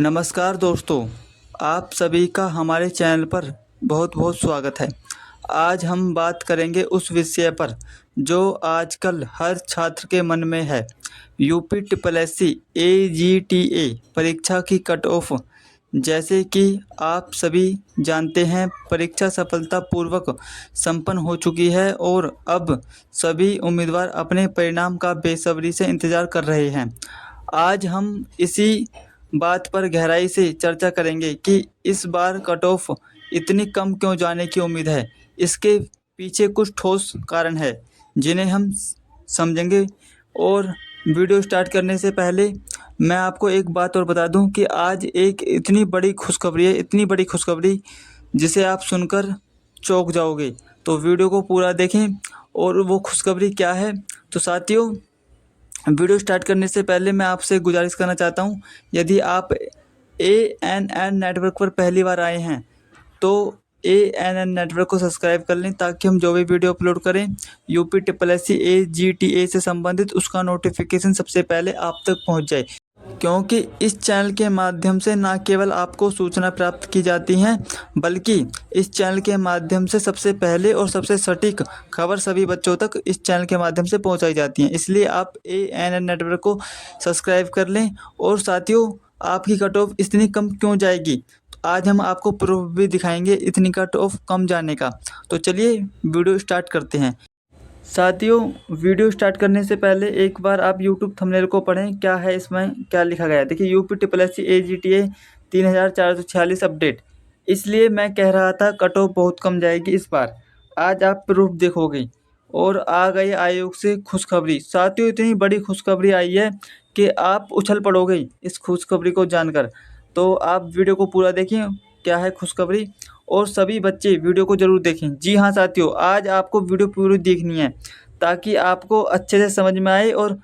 नमस्कार दोस्तों, आप सभी का हमारे चैनल पर बहुत बहुत स्वागत है। आज हम बात करेंगे उस विषय पर जो आजकल हर छात्र के मन में है। यूपी ट्रिपल एससी AGTA परीक्षा की कट ऑफ। जैसे कि आप सभी जानते हैं, परीक्षा सफलतापूर्वक संपन्न हो चुकी है और अब सभी उम्मीदवार अपने परिणाम का बेसब्री से इंतज़ार कर रहे हैं। आज हम इसी बात पर गहराई से चर्चा करेंगे कि इस बार कट ऑफ इतनी कम क्यों जाने की उम्मीद है। इसके पीछे कुछ ठोस कारण है जिन्हें हम समझेंगे। और वीडियो स्टार्ट करने से पहले मैं आपको एक बात और बता दूं कि आज एक इतनी बड़ी खुशखबरी है, इतनी बड़ी खुशखबरी जिसे आप सुनकर चौंक जाओगे। तो वीडियो को पूरा देखें। और वो खुशखबरी क्या है, तो साथियों, वीडियो स्टार्ट करने से पहले मैं आपसे गुजारिश करना चाहता हूं, यदि आप ANN नेटवर्क पर पहली बार आए हैं तो ANN नेटवर्क को सब्सक्राइब कर लें ताकि हम जो भी वीडियो अपलोड करें यूपी ट्रिपल एससी AGTA से संबंधित उसका नोटिफिकेशन सबसे पहले आप तक पहुंच जाए। क्योंकि इस चैनल के माध्यम से न केवल आपको सूचना प्राप्त की जाती हैं, बल्कि इस चैनल के माध्यम से सबसे पहले और सबसे सटीक खबर सभी बच्चों तक इस चैनल के माध्यम से पहुंचाई जाती हैं। इसलिए आप ANN नेटवर्क को सब्सक्राइब कर लें। और साथियों, आपकी कट ऑफ इतनी कम क्यों जाएगी, तो आज हम आपको प्रूफ भी दिखाएंगे इतनी कट ऑफ कम जाने का। तो चलिए वीडियो स्टार्ट करते हैं। साथियों, वीडियो स्टार्ट करने से पहले एक बार आप यूट्यूब थंबनेल को पढ़ें, क्या है इसमें, क्या लिखा गया है। देखिए, UP triple SC AGTA 3446 update. इसलिए मैं कह रहा था कट ऑफ बहुत कम जाएगी इस बार। आज आप प्रूफ देखोगे। और आ गई आयोग से खुशखबरी। साथियों, इतनी बड़ी खुशखबरी आई है कि आप उछल पड़ोगे इस खुशखबरी को जानकर। तो आप वीडियो को पूरा देखें, क्या है खुशखबरी। और सभी बच्चे वीडियो को ज़रूर देखें। जी हाँ साथियों, आज आपको वीडियो पूरी देखनी है ताकि आपको अच्छे से समझ में आए और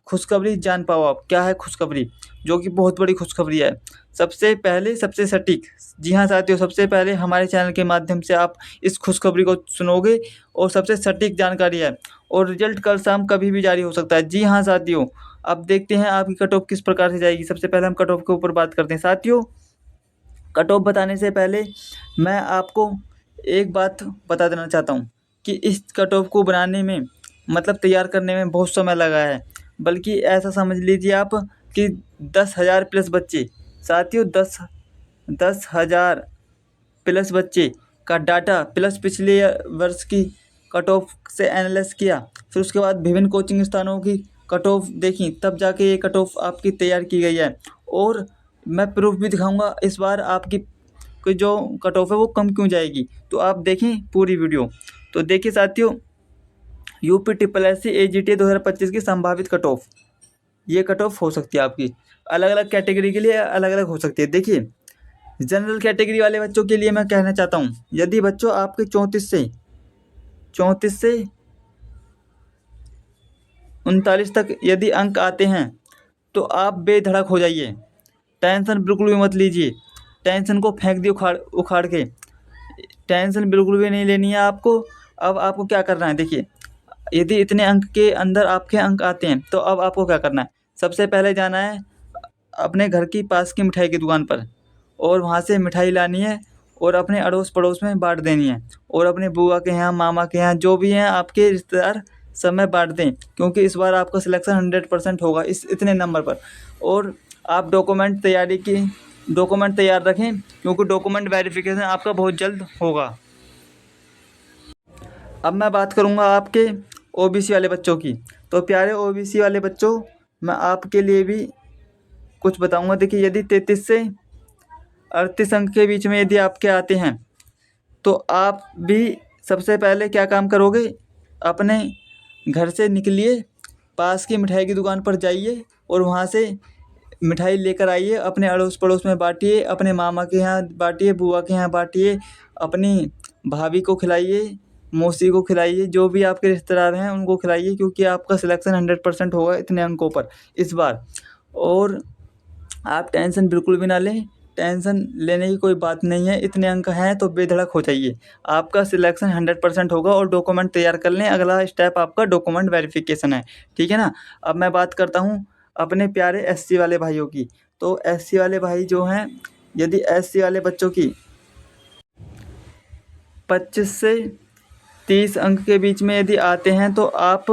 खुशखबरी जान पाओ आप क्या है खुशखबरी, जो कि बहुत बड़ी खुशखबरी है। सबसे पहले सबसे सटीक, जी हाँ साथियों, सबसे पहले हमारे चैनल के माध्यम से आप इस खुशखबरी को सुनोगे और सबसे सटीक जानकारी है। और रिजल्ट कल शाम कभी भी जारी हो सकता है। जी हाँ साथियों, अब देखते हैं आपकी कट ऑफ किस प्रकार से जाएगी। सबसे पहले हम कट ऑफ के ऊपर बात करते हैं। साथियों, कट ऑफ बताने से पहले मैं आपको एक बात बता देना चाहता हूँ कि इस कट ऑफ को बनाने में, मतलब तैयार करने में बहुत समय लगा है। बल्कि ऐसा समझ लीजिए आप कि 10,000 प्लस बच्चे, साथियों 10,000 प्लस बच्चे का डाटा प्लस पिछले वर्ष की कट ऑफ से एनालाइज किया, फिर उसके बाद विभिन्न कोचिंग स्थानों की कट ऑफ देखी, तब जाके ये कट ऑफ आपकी तैयार की गई है। और मैं प्रूफ भी दिखाऊंगा इस बार आपकी कोई जो कट ऑफ है वो कम क्यों जाएगी। तो आप देखें पूरी वीडियो। तो देखिए साथियों, यूपी ट्रिपल एससी AGTA 2025 की संभावित कट ऑफ, ये कट ऑफ हो सकती है आपकी। अलग अलग कैटेगरी के लिए अलग अलग हो सकती है। देखिए, जनरल कैटेगरी वाले बच्चों के लिए मैं कहना चाहता हूँ, यदि बच्चों आपके 34 से 39 तक यदि अंक आते हैं तो आप बेधड़क हो जाइए। टेंशन बिल्कुल भी मत लीजिए, टेंशन को फेंक दिए उखाड़ के। टेंशन बिल्कुल भी नहीं लेनी है आपको। अब आपको क्या करना है, देखिए, यदि इतने अंक के अंदर आपके अंक आते हैं तो अब आपको क्या करना है। सबसे पहले जाना है अपने घर की पास की मिठाई की दुकान पर और वहाँ से मिठाई लानी है और अपने अड़ोस पड़ोस में बांट देनी है। और अपने बुआ के यहाँ, मामा के यहाँ, जो भी हैं आपके रिश्तेदार, सब में बांट दें, क्योंकि इस बार आपका सिलेक्शन 100% होगा इस इतने नंबर पर। और आप डॉक्यूमेंट तैयार रखें, क्योंकि डॉक्यूमेंट वेरिफिकेशन आपका बहुत जल्द होगा। अब मैं बात करूंगा आपके OBC वाले बच्चों की। तो प्यारे OBC वाले बच्चों, मैं आपके लिए भी कुछ बताऊंगा। देखिए, यदि 33 से 38 अंक के बीच में यदि आपके आते हैं तो आप भी सबसे पहले क्या काम करोगे, अपने घर से निकलिए, पास की मिठाई की दुकान पर जाइए और वहाँ से मिठाई लेकर आइए। अपने अड़ोस पड़ोस में बांटिए, अपने मामा के यहाँ बांटिए, बुआ के यहाँ बांटिए, अपनी भाभी को खिलाइए, मौसी को खिलाइए, जो भी आपके रिश्तेदार हैं उनको खिलाइए, क्योंकि आपका सिलेक्शन 100% होगा इतने अंकों पर इस बार। और आप टेंशन बिल्कुल भी ना लें, टेंशन लेने की कोई बात नहीं है। इतने अंक हैं तो बेधड़क हो जाइए, आपका सिलेक्शन 100% होगा। और डॉक्यूमेंट तैयार कर लें, अगला स्टेप आपका डॉक्यूमेंट वेरिफिकेशन है, ठीक है ना। अब मैं बात करता हूँ अपने प्यारे SC वाले भाइयों की। तो SC वाले भाई जो हैं, यदि SC वाले बच्चों की 25 से 30 अंक के बीच में यदि आते हैं तो आप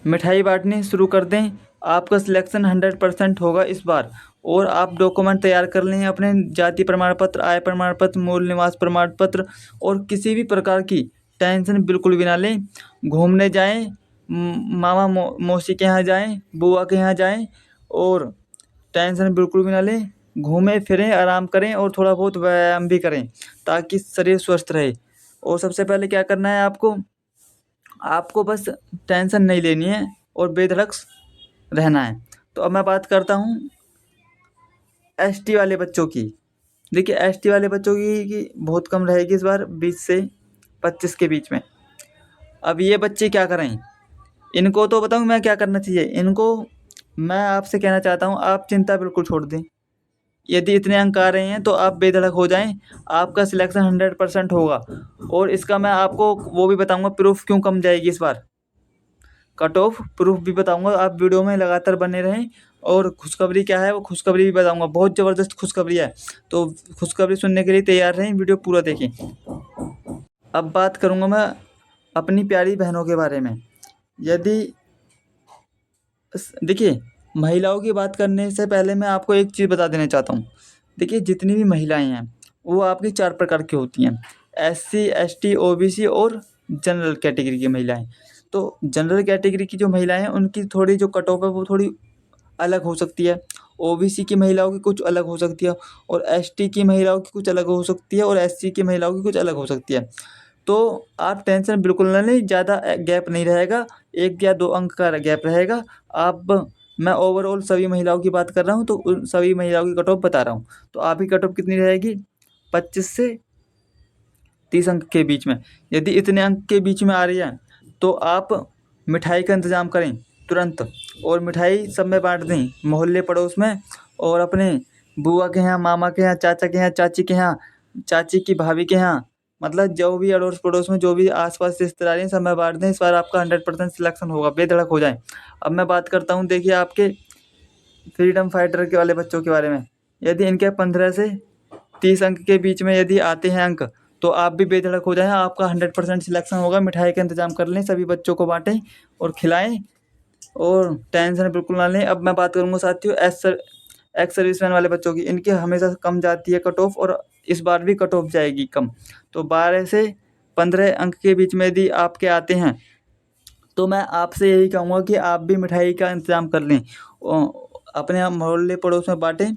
मिठाई बांटनी शुरू कर दें। आपका सिलेक्शन 100% होगा इस बार। और आप डॉक्यूमेंट तैयार कर लें, अपने जाति प्रमाण पत्र, आय प्रमाण पत्र, मूल निवास प्रमाण पत्र, और किसी भी प्रकार की टेंशन बिल्कुल भी ना लें। घूमने जाएं, मामा मौसी के यहाँ जाएं, बुआ के यहाँ जाएं, और टेंशन बिल्कुल भी ना लें। घूमें फिरें, आराम करें और थोड़ा बहुत व्यायाम भी करें ताकि शरीर स्वस्थ रहे। और सबसे पहले क्या करना है आपको बस टेंशन नहीं लेनी है और बेधड़क रहना है। तो अब मैं बात करता हूँ ST वाले बच्चों की। देखिए ST वाले बच्चों की बहुत कम रहेगी इस बार, 20 से 25 के बीच में। अब ये बच्चे क्या करें, इनको तो बताऊँ मैं क्या करना चाहिए। इनको मैं आपसे कहना चाहता हूँ, आप चिंता बिल्कुल छोड़ दें। यदि इतने अंक आ रहे हैं तो आप बेधड़क हो जाएं, आपका सिलेक्शन 100% होगा। और इसका मैं आपको वो भी बताऊंगा प्रूफ क्यों कम जाएगी इस बार, कट ऑफ प्रूफ भी बताऊंगा। आप वीडियो में लगातार बने रहें। और खुशखबरी क्या है वो खुशखबरी भी बताऊंगा, बहुत ज़बरदस्त खुशखबरी है। तो खुशखबरी सुनने के लिए तैयार रहें, वीडियो पूरा देखें। अब बात करूंगा मैं अपनी प्यारी बहनों के बारे में। यदि देखिए, महिलाओं की बात करने से पहले मैं आपको एक चीज़ बता देना चाहता हूँ। देखिए जितनी भी महिलाएं हैं वो आपकी 4 प्रकार की होती हैं, SC ST OBC और जनरल कैटेगरी की महिलाएं। तो जनरल कैटेगरी की जो महिलाएं हैं उनकी थोड़ी जो कट ऑफ है वो थोड़ी अलग हो सकती है। OBC की महिलाओं की कुछ अलग हो सकती है, और ST की महिलाओं की कुछ अलग हो सकती है, और SC की महिलाओं की कुछ अलग हो सकती है। तो आप टेंशन बिल्कुल ना लें, ज़्यादा गैप नहीं रहेगा, 1 या 2 अंक का गैप रहेगा। मैं ओवरऑल सभी महिलाओं की बात कर रहा हूँ, तो उन सभी महिलाओं की कट ऑफ बता रहा हूँ। तो आपकी कट ऑफ कितनी रहेगी, 25 से 30 अंक के बीच में। यदि इतने अंक के बीच में आ रही है तो आप मिठाई का इंतज़ाम करें तुरंत, और मिठाई सब में बांट दें, मोहल्ले पड़ोस में, और अपने बुआ के यहाँ, मामा के यहाँ, चाचा के यहाँ, चाची के यहाँ, चाची की भाभी के यहाँ, मतलब जो भी अड़ोस पड़ोस में जो भी आसपास रिश्तेदार हैं सब में बांट दें। इस बार आपका 100% सिलेक्शन होगा, बेधड़क हो जाएं। अब मैं बात करता हूँ, देखिए आपके फ्रीडम फाइटर के वाले बच्चों के बारे में। यदि इनके 15 से 30 अंक के बीच में यदि आते हैं अंक तो आप भी बेधड़क हो जाएं, आपका 100% सिलेक्शन होगा। मिठाई का इंतजाम कर लें, सभी बच्चों को बांटें और खिलाएं, और टेंशन बिल्कुल ना लें। अब मैं बात करूँगा साथियों एक्स सर्विसमैन वाले बच्चों की। इनकी हमेशा कम जाती है कट ऑफ, और इस बार भी कट ऑफ जाएगी कम। तो 12 से 15 अंक के बीच में यदि आपके आते हैं तो मैं आपसे यही कहूँगा कि आप भी मिठाई का इंतज़ाम कर लें, अपने मोहल्ले पड़ोस में बांटें,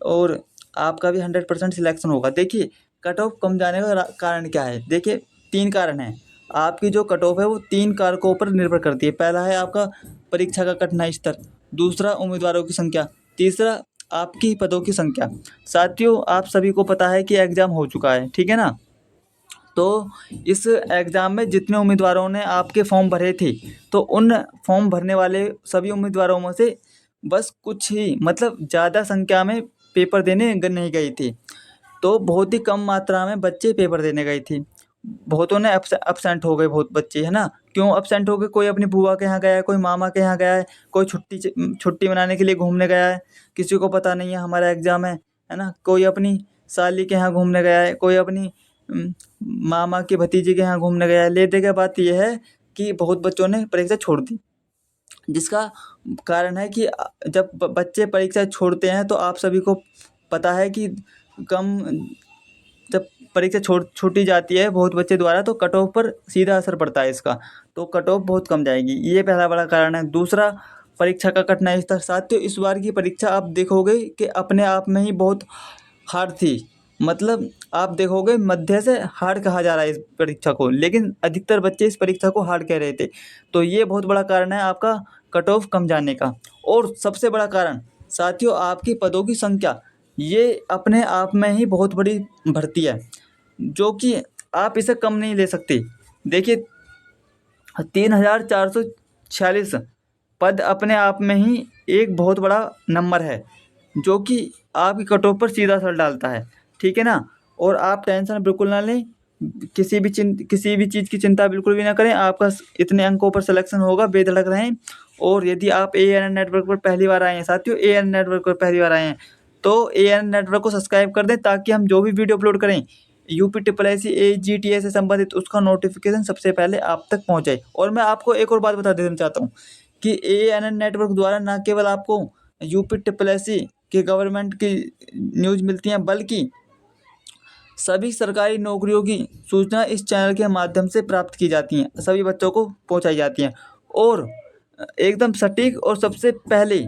और आपका भी 100% सिलेक्शन होगा। देखिए कट ऑफ कम जाने का कारण क्या है, देखिए 3 कारण हैं। आपकी जो कट ऑफ है वो 3 कारकों पर निर्भर करती है। पहला है आपका परीक्षा का कठिनाई स्तर, दूसरा उम्मीदवारों की संख्या, तीसरा आपकी पदों की संख्या। साथियों आप सभी को पता है कि एग्ज़ाम हो चुका है, ठीक है ना। तो इस एग्ज़ाम में जितने उम्मीदवारों ने आपके फॉर्म भरे थे, तो उन फॉर्म भरने वाले सभी उम्मीदवारों में से बस कुछ ही, मतलब ज़्यादा संख्या में पेपर देने नहीं गए थे। तो बहुत ही कम मात्रा में बच्चे पेपर देने गए थे। बहुतों ने एब्सेंट हो गए, बहुत बच्चे, है ना। क्यों एब्सेंट हो गए, कोई अपनी बुआ के यहाँ गया है, कोई मामा के यहाँ गया है, कोई छुट्टी मनाने के लिए घूमने गया है, किसी को पता नहीं है हमारा एग्ज़ाम है ना। कोई अपनी साली के यहाँ घूमने गया है, कोई अपनी मामा के भतीजे के यहाँ घूमने गया है। लेते क्या बात यह है कि बहुत बच्चों ने परीक्षा छोड़ दी, जिसका कारण है कि जब बच्चे परीक्षा छोड़ते हैं तो आप सभी को पता है कि कम जब परीक्षा छूटी जाती है बहुत बच्चे द्वारा तो कट ऑफ पर सीधा असर पड़ता है इसका। तो कट ऑफ बहुत कम जाएगी, ये पहला बड़ा कारण है। दूसरा परीक्षा का कठिनाई स्तर। साथियों इस बार की परीक्षा आप देखोगे कि अपने आप में ही बहुत हार्ड थी, मतलब आप देखोगे मध्य से हार्ड कहा जा रहा है इस परीक्षा को, लेकिन अधिकतर बच्चे इस परीक्षा को हार्ड कह रहे थे। तो ये बहुत बड़ा कारण है आपका कट ऑफ कम जाने का। और सबसे बड़ा कारण साथियों आपकी पदों की संख्या, ये अपने आप में ही बहुत बड़ी भर्ती है जो कि आप इसे कम नहीं ले सकते। देखिए 3446 पद अपने आप में ही एक बहुत बड़ा नंबर है जो कि आपकी कट ऑफ पर सीधा असर डालता है, ठीक है ना। और आप टेंशन बिल्कुल ना लें, किसी भी चीज़ की चिंता बिल्कुल भी ना करें। आपका इतने अंकों पर सिलेक्शन होगा, बेधड़क रहें। और यदि आप एएनएन नेटवर्क पर पहली बार आए हैं साथियों, एएनएन नेटवर्क पर पहली बार आए हैं, तो एएनएन नेटवर्क को सब्सक्राइब कर दें, ताकि हम जो भी वीडियो अपलोड करें यूपी AGTA से संबंधित, उसका नोटिफिकेशन सबसे पहले आप तक पहुँच जाए। और मैं आपको एक और बात बता देना चाहता हूँ कि एएनएन नेटवर्क द्वारा न केवल आपको यूपी के गवर्नमेंट की न्यूज़ मिलती हैं, बल्कि सभी सरकारी नौकरियों की सूचना इस चैनल के माध्यम से प्राप्त की जाती हैं, सभी बच्चों को पहुंचाई जाती हैं, और एकदम सटीक और सबसे पहले।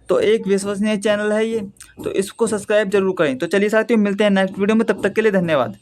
तो एक विश्वसनीय चैनल है ये, तो इसको सब्सक्राइब जरूर करें। तो चलिए साथियों, मिलते हैं नेक्स्ट वीडियो में, तब तक के लिए धन्यवाद।